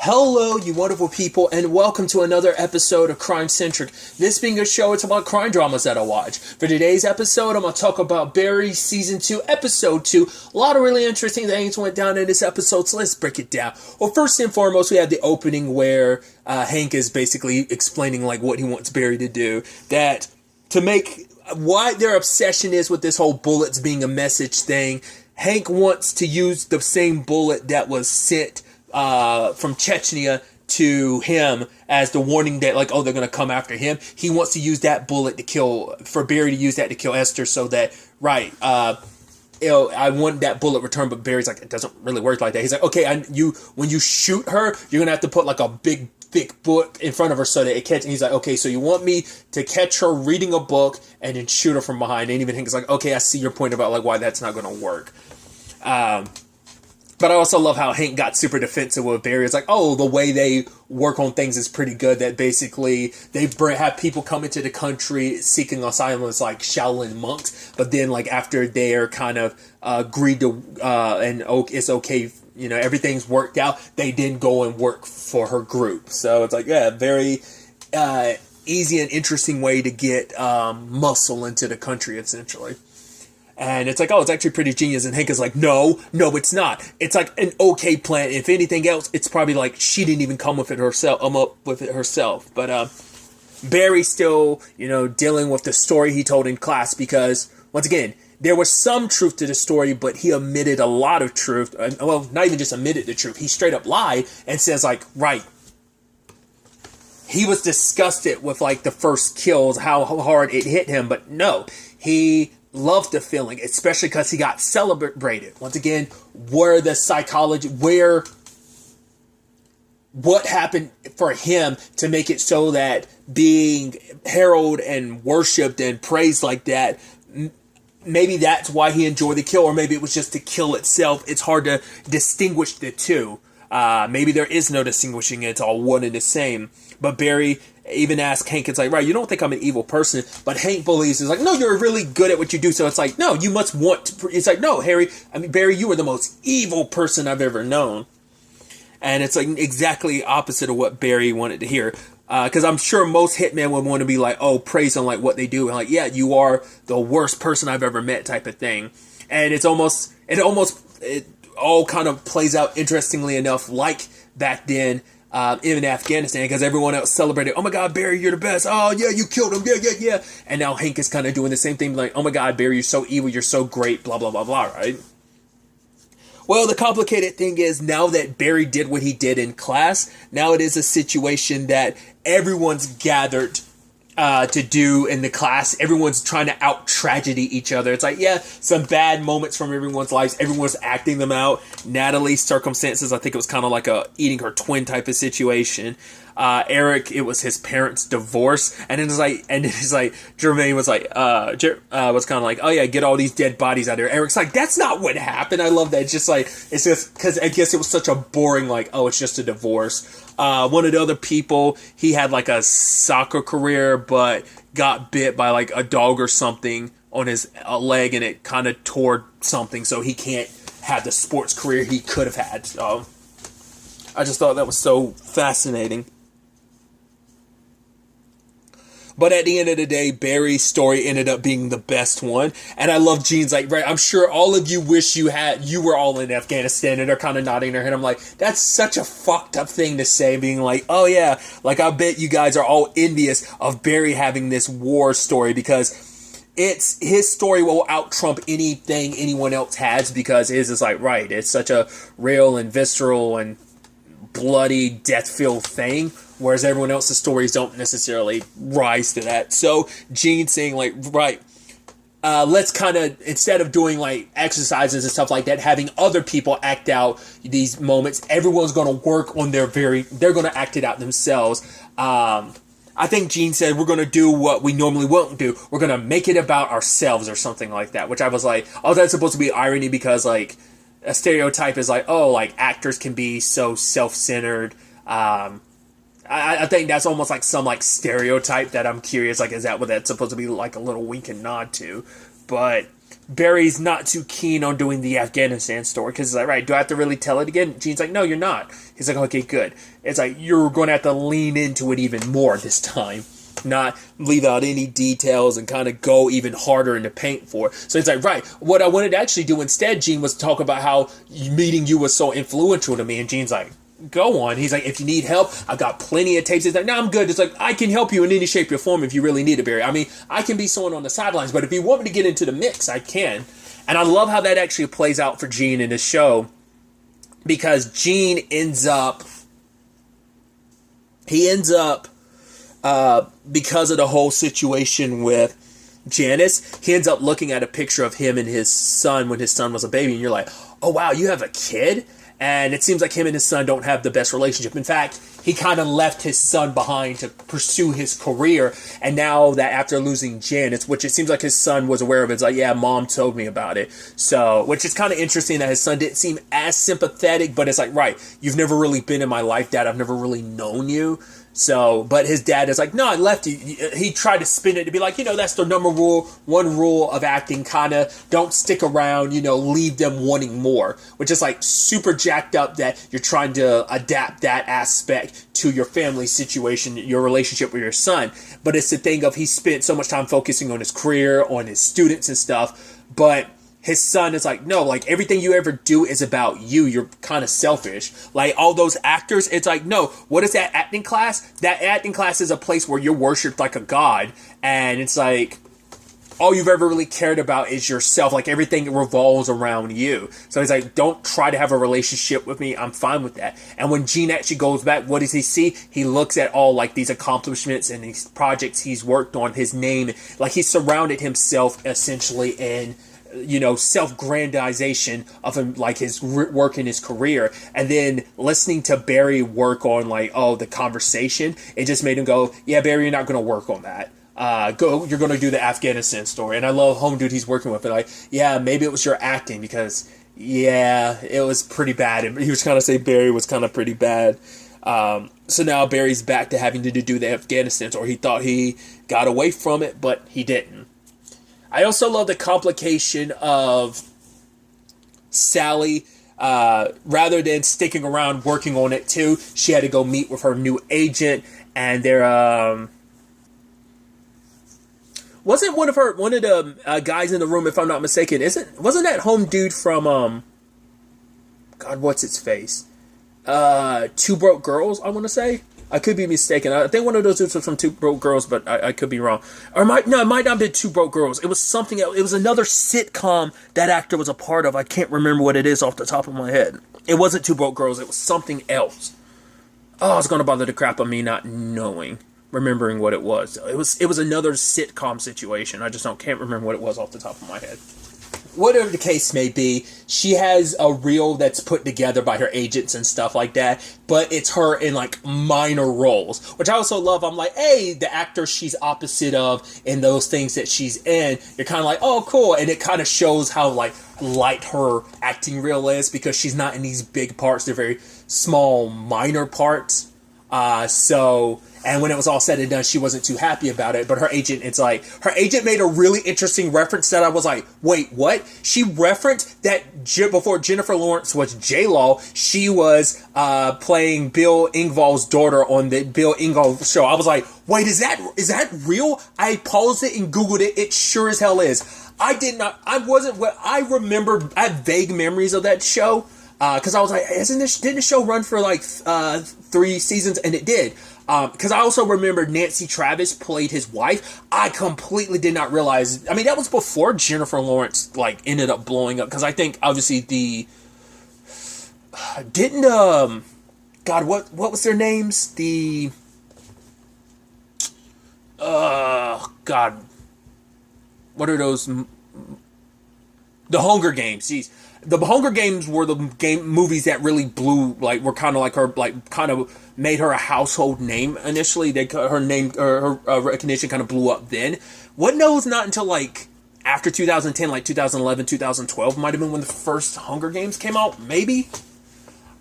Hello, you wonderful people, and welcome to another episode of Crime Centric. This being a show, it's about crime dramas that I watch. For today's episode, I'm going to talk about Barry Season 2, Episode 2. A lot of really interesting things went down in this episode, so let's break it down. Well, first and foremost, we have the opening where Hank is basically explaining like what he wants Barry to do. That to make why their obsession is with this whole bullets being a message thing. Hank wants to use the same bullet that was sent from Chechnya to him as the warning that like, oh, they're going to come after him. He wants to use that bullet for Barry to use that to kill Esther so that, I want that bullet returned, but Barry's like, it doesn't really work like that. He's like, okay, when you shoot her, you're going to have to put like a big, thick book in front of her so that it catches. And he's like, okay, so you want me to catch her reading a book and then shoot her from behind. And even Hank's like, okay, I see your point about like why that's not going to work. But I also love how Hank got super defensive with Barry. It's like, oh, the way they work on things is pretty good. That basically they have people come into the country seeking asylum as like Shaolin monks. But then like after they're kind of agreed to and it's okay, everything's worked out, they then go and work for her group. So it's like, yeah, very easy and interesting way to get muscle into the country, essentially. And it's like, oh, it's actually pretty genius. And Hank is like, no, it's not. It's like an okay plan. If anything else, it's probably like she didn't even come with it herself. But Barry's still, dealing with the story he told in class because, once again, there was some truth to the story, but he omitted a lot of truth. Well, not even just omitted the truth. He straight up lied and says like, he was disgusted with like the first kills, how hard it hit him. But no, he loved the feeling, especially because he got celebrated. Once again, what happened for him to make it so that being heralded and worshipped and praised like that, maybe that's why he enjoyed the kill, or maybe it was just the kill itself. It's hard to distinguish the two. Maybe there is no distinguishing, it's all one and the same. But Barry even asked Hank, it's like, you don't think I'm an evil person, but Hank believes, it's like, no, you're really good at what you do, so it's like, no, you must want to, it's like, no, Barry, you are the most evil person I've ever known. And it's like exactly opposite of what Barry wanted to hear. Because I'm sure most hitmen would want to be like, oh, praise on like what they do, and like, yeah, you are the worst person I've ever met type of thing. And it all kind of plays out interestingly enough like back then in Afghanistan, because everyone else celebrated, oh my god, Barry, you're the best, oh yeah, you killed him, yeah, and now Hank is kind of doing the same thing, like, oh my god, Barry, you're so evil, you're so great, blah blah blah blah, right? Well, the complicated thing is, now that Barry did what he did in class, now it is a situation that everyone's gathered to do in the class. Everyone's trying to out-tragedy each other. It's like, yeah, some bad moments from everyone's lives. Everyone's acting them out. Natalie's circumstances, I think it was kind of like a eating her twin type of situation. Eric, it was his parents' divorce, and then it's like, Jermaine was like, was kind of like, oh yeah, get all these dead bodies out of here. Eric's like, that's not what happened. I love that. It's just like, it's just because I guess it was such a boring, like, oh, it's just a divorce. One of the other people, he had like a soccer career, but got bit by like a dog or something on his leg, and it kind of tore something, so he can't have the sports career he could have had. So I just thought that was so fascinating. But at the end of the day, Barry's story ended up being the best one. And I love Gene's like, I'm sure all of you wish you were all in Afghanistan, and they're kind of nodding their head. I'm like, that's such a fucked up thing to say, being like, oh yeah, like I bet you guys are all envious of Barry having this war story, because his story will out-trump anything anyone else has, because his is like, it's such a real and visceral and bloody, death-filled thing, whereas everyone else's stories don't necessarily rise to that. So Gene's saying like, let's kind of, instead of doing like exercises and stuff like that, having other people act out these moments, everyone's going to work on they're going to act it out themselves. I think Gene said, we're going to do what we normally won't do. We're going to make it about ourselves or something like that, which I was like, oh, that's supposed to be irony, because like a stereotype is like, oh, like actors can be so self-centered. I think that's almost like some like stereotype that I'm curious, like, is that what that's supposed to be like a little wink and nod to? But Barry's not too keen on doing the Afghanistan story because it's like, right, do I have to really tell it again? Gene's like, no, you're not. He's like, okay, good. It's like, you're going to have to lean into it even more this time. Not leave out any details and kind of go even harder in the paint for it. So it's like, right, what I wanted to actually do instead, Gene, was talk about how meeting you was so influential to me. And Gene's like, go on. He's like, if you need help, I've got plenty of tapes. He's like, no, I'm good. It's like, I can help you in any shape or form if you really need it, Barry. I mean, I can be someone on the sidelines, but if you want me to get into the mix, I can. And I love how that actually plays out for Gene in this show, because Gene ends up because of the whole situation with Janice, he ends up looking at a picture of him and his son when his son was a baby, and you're like, oh wow, you have a kid? And it seems like him and his son don't have the best relationship. In fact, he kind of left his son behind to pursue his career. And now that after losing Janice, which it seems like his son was aware of, it's like, yeah, mom told me about it. So, which is kind of interesting that his son didn't seem as sympathetic, but it's like, right, you've never really been in my life, Dad. I've never really known you. So, but his dad is like, no, I left you. He tried to spin it to be like, that's the one rule of acting, kind of don't stick around, leave them wanting more, which is like super jacked up that you're trying to adapt that aspect to your family situation, your relationship with your son. But it's the thing of he spent so much time focusing on his career, on his students and stuff, but his son is like, no, like everything you ever do is about you. You're kind of selfish. Like all those actors, it's like, no, what is that acting class? That acting class is a place where you're worshipped like a god. And it's like, all you've ever really cared about is yourself. Like everything revolves around you. So he's like, don't try to have a relationship with me. I'm fine with that. And when Gene actually goes back, what does he see? He looks at all like these accomplishments and these projects he's worked on, his name. Like he surrounded himself essentially in self-grandization of him, like his work in his career. And then listening to Barry work on the conversation, it just made him go, yeah, Barry, you're not going to work on that. You're going to do the Afghanistan story. And I love home dude he's working with. But like, yeah, maybe it was your acting because, yeah, it was pretty bad. And he was kind of say Barry was kind of pretty bad. So now Barry's back to having to do the Afghanistan story. He thought he got away from it, but he didn't. I also love the complication of Sally. Rather than sticking around working on it too, she had to go meet with her new agent, and they're wasn't one of the guys in the room, if I'm not mistaken, wasn't that home dude from God, what's its face? Two Broke Girls, I want to say. I could be mistaken. I think one of those dudes was from Two Broke Girls, but I could be wrong. It might not have been Two Broke Girls. It was something else. It was another sitcom that actor was a part of. I can't remember what it is off the top of my head. It wasn't Two Broke Girls. It was something else. Oh, it's going to bother the crap of me not remembering what it was. It was another sitcom situation. I just can't remember what it was off the top of my head. Whatever the case may be, she has a reel that's put together by her agents and stuff like that, but it's her in like minor roles, which I also love. I'm like, hey, the actor she's opposite of in those things that she's in, you're kind of like, oh, cool. And it kind of shows how like light her acting reel is because she's not in these big parts. They're very small, minor parts. And when it was all said and done, she wasn't too happy about it. But her agent made a really interesting reference that I was like, wait, what? She referenced that before Jennifer Lawrence was J-Law, she was playing Bill Engvall's daughter on the Bill Engvall show. I was like, wait, is that real? I paused it and Googled it. It sure as hell is. I have vague memories of that show. Because I was like, didn't the show run for like 3 seasons? And it did. Because I also remember Nancy Travis played his wife. I completely did not realize. I mean, that was before Jennifer Lawrence like ended up blowing up. Because I think obviously God, what was their names? God, what are those? The Hunger Games. Jeez. The Hunger Games were the movies that really blew, like, were kind of like her, like, kind of made her a household name initially. Her name, or her recognition kind of blew up then. What knows, not until, like, after 2010, like 2011, 2012 might have been when the first Hunger Games came out, maybe?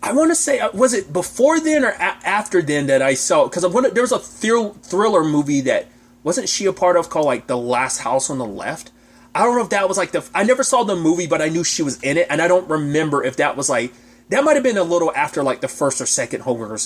I want to say, was it before then or after then that I saw, because there was a thriller movie that, wasn't she a part of called, like, The Last House on the Left? I don't know if that was like I never saw the movie, but I knew she was in it, and I don't remember if that was like, that might have been a little after like the first or second Hunger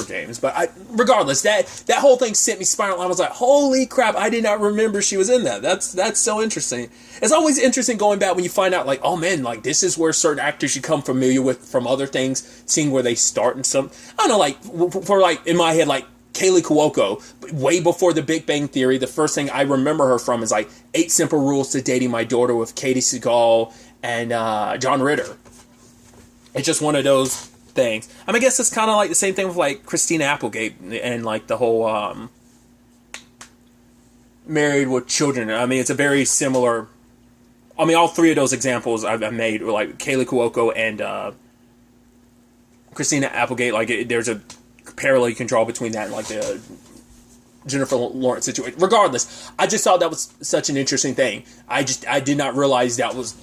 Games. But regardless, that whole thing sent me spiraling. I was like, holy crap, I did not remember she was in that. That's so interesting. It's always interesting going back when you find out like, oh man, like this is where certain actors you come familiar with from other things, seeing where they start and some. I don't know, like for like in my head, like Kaylee Cuoco, way before The Big Bang Theory, the first thing I remember her from is like 8 Simple Rules to Dating My Daughter with Katie Seagal and John Ritter. It's just one of those things. I mean, I guess it's kind of like the same thing with like Christina Applegate and like the whole Married with Children. I mean, it's a very similar. I mean, all three of those examples I've made were like Kaylee Cuoco and Christina Applegate. Like, there's a parallel you can draw between that and like the Jennifer Lawrence situation. Regardless, I just thought that was such an interesting thing. I did not realize that was.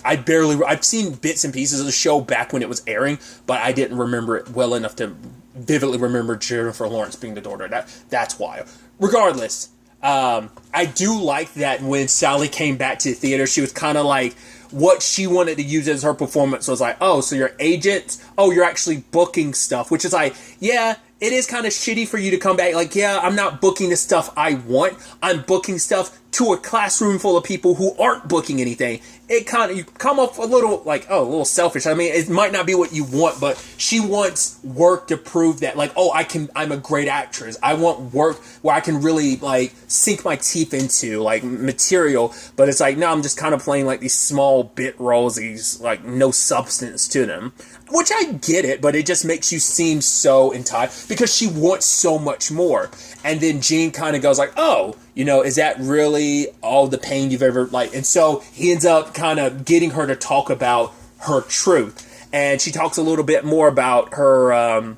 I've seen bits and pieces of the show back when it was airing, but I didn't remember it well enough to vividly remember Jennifer Lawrence being the daughter. That's why. Regardless, I do like that when Sally came back to the theater, she was kind of like, what she wanted to use as her performance was like, oh, so you're agents? Oh, you're actually booking stuff, which is like, yeah, it is kind of shitty for you to come back. Like, yeah, I'm not booking the stuff I want. I'm booking stuff to a classroom full of people who aren't booking anything. It kind of, you come off a little like, oh, a little selfish. I mean, it might not be what you want, but she wants work to prove that, like, oh, I'm a great actress. I want work where I can really like sink my teeth into like material. But it's like, no, I'm just kind of playing like these small bit roles, these like no substance to them. Which I get it, but it just makes you seem so entitled because she wants so much more. And then Gene kind of goes like, oh, you know, is that really all the pain you've ever like? And so he ends up kind of getting her to talk about her truth. And she talks a little bit more about her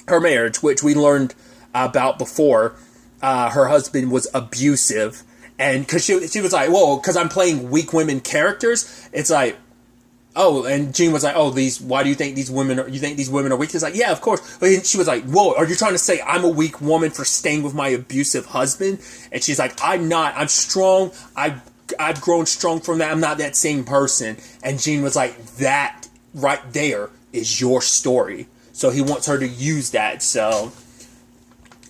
marriage, which we learned about before. Her husband was abusive. And because she was like, whoa, because I'm playing weak women characters. It's like, oh, and Gene was like, oh, why do you think these women are weak? He's like, yeah, of course. But she was like, whoa, are you trying to say I'm a weak woman for staying with my abusive husband? And she's like, I'm not. I'm strong. I've grown strong from that. I'm not that same person. And Gene was like, that right there is your story. So he wants her to use that. So,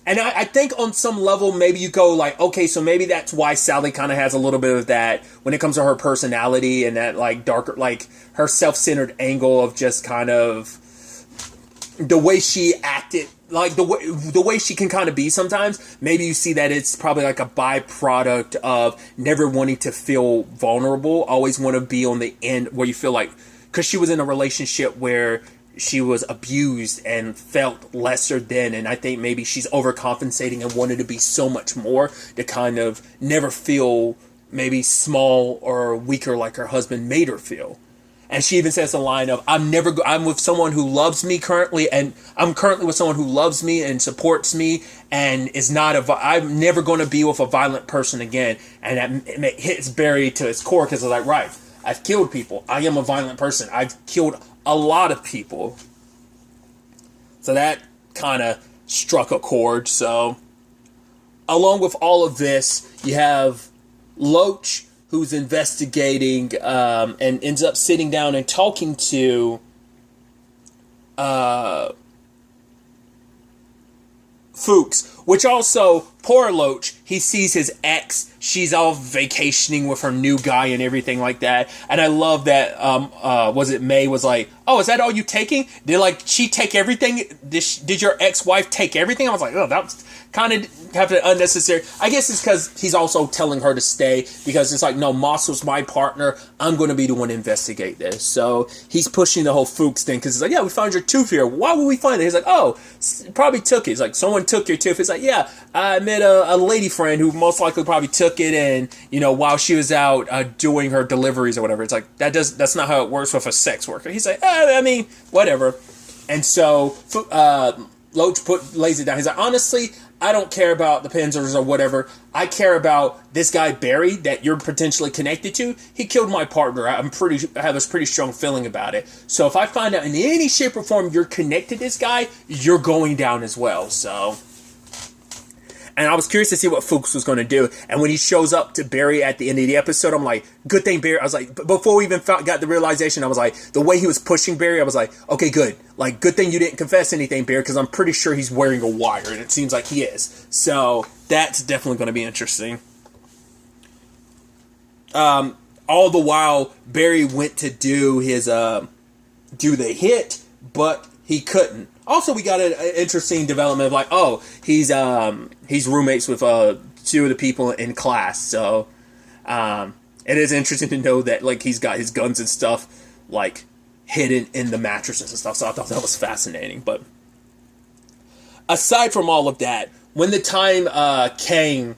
and I think on some level, maybe you go like, okay, so maybe that's why Sally kind of has a little bit of that when it comes to her personality and that like darker, like her self-centered angle of just kind of the way she acted, like the way she can kind of be sometimes. Maybe you see that it's probably like a byproduct of never wanting to feel vulnerable, always want to be on the end where you feel like, because she was in a relationship where she was abused and felt lesser than, and I think maybe she's overcompensating and wanted to be so much more to kind of never feel maybe small or weaker like her husband made her feel. And she even says the line of, I'm with someone who loves me currently, and I'm currently with someone who loves me and supports me and is not I'm never going to be with a violent person again. And that hits Barry to his core because it's like, right, I've killed people. I am a violent person. I've killed a lot of people. So that kind of struck a chord. So along with all of this, you have Loach, who's investigating and ends up sitting down and talking to Fuchs, which also, poor Loach, he sees his ex, she's all vacationing with her new guy and everything like that. And I love that, was it May was like, oh, is that all you taking? Did like she take everything? Did your ex-wife take everything? I was like, oh, that was kind of have an unnecessary. I guess it's because he's also telling her to stay, because it's like, no, Moss was my partner. I'm going to be the one to investigate this. So he's pushing the whole Fuchs thing, because it's like, yeah, we found your tooth here. Why would we find it? He's like, oh, probably took it. It's like, someone took your tooth. It's like, yeah, I met a lady friend who most likely probably took it, and you know, while she was out doing her deliveries or whatever. It's like, that's not how it works with a sex worker. He's like, I mean, whatever. And so Loach lays it down. He's like, honestly, I don't care about the Penzers or whatever. I care about this guy Barry that you're potentially connected to. He killed my partner. I have a pretty strong feeling about it. So if I find out in any shape or form you're connected to this guy, you're going down as well. So, And I was curious to see what Fuchs was going to do. And when he shows up to Barry at the end of the episode, I'm like, good thing Barry. I was like, before we even got the realization, I was like, the way he was pushing Barry, I was like, okay, good. Like, good thing you didn't confess anything, Barry, because I'm pretty sure he's wearing a wire, and it seems like he is. So that's definitely going to be interesting. All the while, Barry went to do his do the hit, but he couldn't. Also, we got an interesting development of like, oh, he's roommates with two of the people in class. So it is interesting to know that like he's got his guns and stuff like hidden in the mattresses and stuff. So I thought that was fascinating. But aside from all of that, when the time came,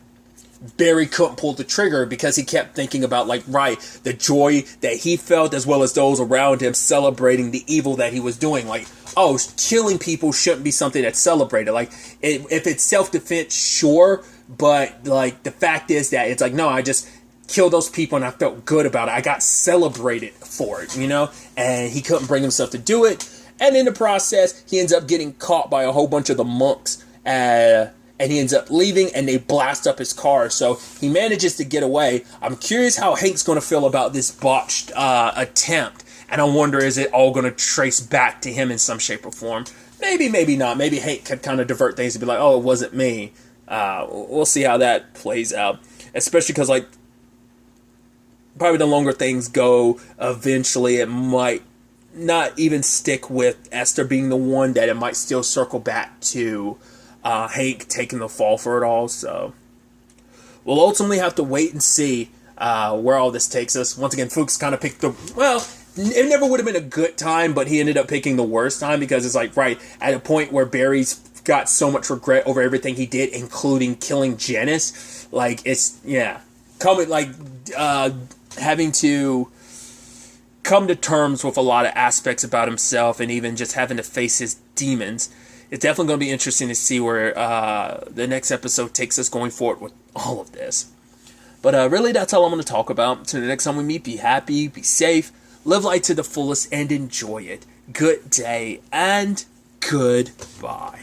Barry couldn't pull the trigger because he kept thinking about, like, right, the joy that he felt as well as those around him celebrating the evil that he was doing. Like, oh, killing people shouldn't be something that's celebrated. Like, if it's self-defense, sure, but, like, the fact is that it's like, no, I just killed those people and I felt good about it. I got celebrated for it, you know? And he couldn't bring himself to do it. And in the process, he ends up getting caught by a whole bunch of the monks, and he ends up leaving, and they blast up his car. So he manages to get away. I'm curious how Hank's going to feel about this botched attempt. And I wonder, is it all going to trace back to him in some shape or form? Maybe, maybe not. Maybe Hank could kind of divert things and be like, oh, it wasn't me. We'll see how that plays out. Especially because, like, probably the longer things go, eventually it might not even stick with Esther being the one, that it might still circle back to Hank taking the fall for it all. So we'll ultimately have to wait and see where all this takes us. Once again, Fuchs kind of picked it never would have been a good time, but he ended up picking the worst time, because it's like, right, at a point where Barry's got so much regret over everything he did, including killing Janice. Like, it's, yeah, having to come to terms with a lot of aspects about himself, and even just having to face his demons. It's definitely going to be interesting to see where the next episode takes us going forward with all of this. But really, that's all I'm going to talk about. Until the next time we meet, be happy, be safe, live life to the fullest, and enjoy it. Good day, and goodbye.